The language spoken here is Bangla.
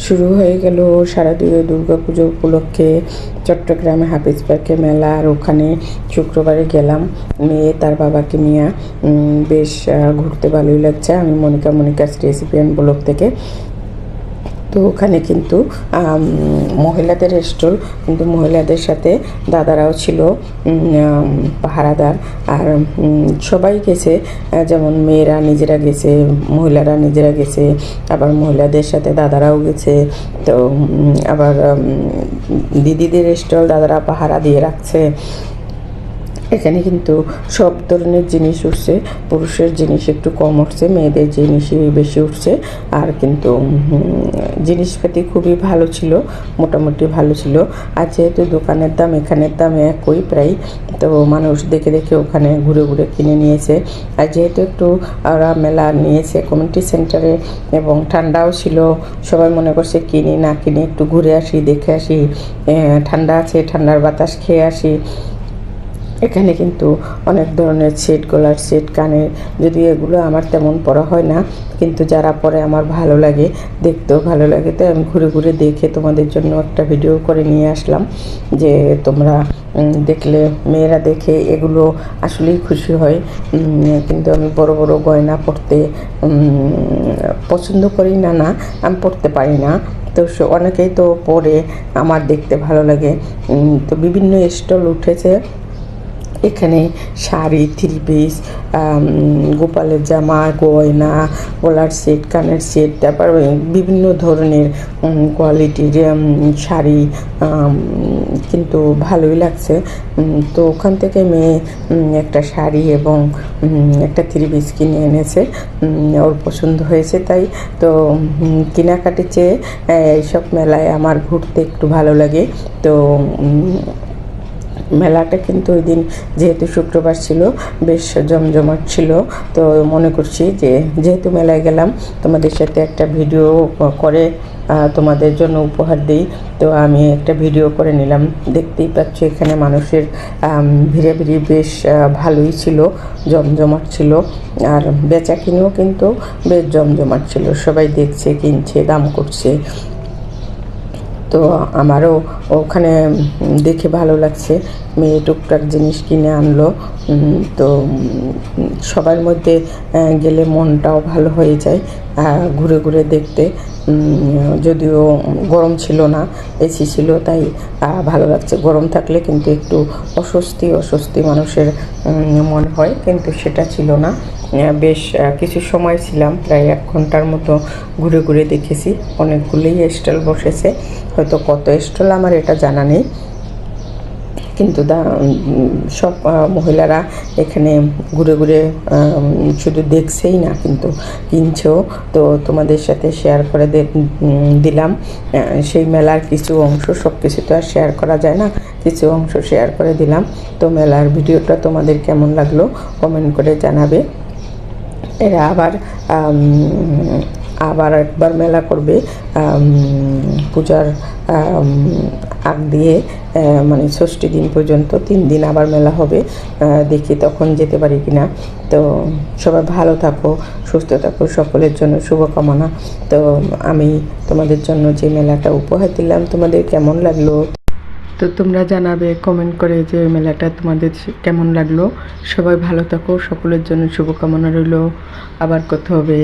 শুরু হয়ে গেল শারদীয় দুর্গাপুজো উপলক্ষে চট্টগ্রামে হাফিজ পার্কে মেলা। আর ওখানে শুক্রবারে গেলাম মেয়ে তার বাবাকে নিয়ে। বেশ ঘুরতে ভালোই লাগছে। আমি মনিকাস রেসিপি ব্লগ থেকে। তো ওখানে কিন্তু মহিলাদের স্টল, কিন্তু মহিলাদের সাথে দাদারাও ছিল পাহারাদার। আর সবাই গেছে, যেমন মেয়েরা নিজেরা গেছে, মহিলারা নিজেরা গেছে, আবার মহিলাদের সাথে দাদারাও গেছে। তো আবার দিদিদের স্টল দাদারা পাহারা দিয়ে রাখছে। এখানে কিন্তু সব ধরনের জিনিস উঠছে, পুরুষের জিনিস একটু কম উঠছে, মেয়েদের জিনিসই বেশি উঠছে। আর কিন্তু জিনিসপাতি খুবই ভালো ছিল, মোটামুটি ভালো ছিল। আর যেহেতু দোকানের দাম এখানের দাম একই প্রায়, তো মানুষ দেখে দেখে ওখানে ঘুরে ঘুরে কিনে নিয়েছে। আর যেহেতু একটু ওরা মেলা নিয়েছে কমিউনিটি সেন্টারে এবং ঠান্ডাও ছিল, সবাই মনে করছে কিনি না কিনে একটু ঘুরে আসি, দেখে আসি, ঠান্ডা আছে, ঠান্ডার বাতাস খেয়ে আসি। এখানে কিন্তু অনেক ধরনের সেট, গলার সেট, কানের, যদিও এগুলো আমার তেমন পরা হয় না, কিন্তু যারা পরে আমার ভালো লাগে, দেখতেও ভালো লাগে। তো আমি ঘুরে ঘুরে দেখে তোমাদের জন্য একটা ভিডিও করে নিয়ে আসলাম, যে তোমরা দেখলে, মেয়েরা দেখে এগুলো আসলেই খুশি হয়। কিন্তু আমি বড় বড় গয়না পরতে পছন্দ করি না, আমি পরতে পারি না। তো অনেকেই তো পরে, আমার দেখতে ভালো লাগে। তো বিভিন্ন স্টল উঠেছে এখানে, শাড়ি, থ্রি পিস, গোপালের জামা, গয়না, গলার সেট, কানের সেট, তারপর বিভিন্ন ধরনের কোয়ালিটির শাড়ি, কিন্তু ভালোই লাগছে। তো ওখান থেকে মেয়ে একটা শাড়ি এবং একটা থ্রি পিস কিনে এনেছে, ওর পছন্দ হয়েছে তাই। তো কেনাকাটির চেয়ে এইসব মেলায় আমার ঘুরতে একটু ভালো লাগে। তো মেলাটা কিন্তু ওই দিন যেহেতু শুক্রবার ছিল, বেশ জমজমাট ছিল। তো মনে করছি যে যেহেতু মেলায় গেলাম, তোমাদের সাথে একটা ভিডিও করে তোমাদের জন্য উপহার দিই। তো আমি একটা ভিডিও করে নিলাম। দেখতেই পাচ্ছ এখানে মানুষের ভিড়াভিড়ি বেশ ভালোই ছিল, জমজমাট ছিল। আর বেচা কিনেও কিন্তু বেশ জমজমাট ছিল, সবাই দেখছে, কিনছে, দাম করছে। তো আমারও ওখানে দেখে ভালো লাগছে, মেয়ে টুকটাক জিনিস কিনে আনলো। তো সবার মধ্যে গেলে মনটাও ভালো হয়ে যায় ঘুরে ঘুরে দেখতে। যদিও গরম ছিল না, এসি ছিল, তাই ভালো লাগছে। গরম থাকলে কিন্তু একটু অস্বস্তি মানুষের মনে হয়, কিন্তু সেটা ছিল না। বেশ কিছু সময় ছিলাম, প্রায় 1 ঘন্টার মতো ঘুরে ঘুরে দেখেছি। অনেকগুলোই স্টল বসেছে, হয়তো কত স্টল আমার এটা জানা নেই, কিন্তু সব মহিলারা এখানে ঘুরে ঘুরে শুধু দেখছেই না, কিন্তু কিনছেও। তো তোমাদের সাথে শেয়ার করে দিলাম সেই মেলার কিছু অংশ। সব কিছু তো আর শেয়ার করা যায় না, কিছু অংশ শেয়ার করে দিলাম। তো মেলার ভিডিওটা তোমাদের কেমন লাগলো কমেন্ট করে জানাবে। এরা আবার একবার মেলা করবে পূজার আগ দিয়ে, মানে ৬ষ্ঠী দিন পর্যন্ত 3 দিন আবার মেলা হবে। দেখি তখন যেতে পারি কিনা। তো সবাই ভালো থাকো, সুস্থ থাকো, সকলের জন্য শুভকামনা। তো আমি তোমাদের জন্য যে মেলাটা উপহার দিলাম, তোমাদের কেমন লাগলো? তো তোমরা জানাবে কমেন্ট করে যে মেলাটা তোমাদের কেমন লাগলো। সবাই ভালো থাকো, সকলের জন্য শুভকামনা রইল। আবার কথা হবে।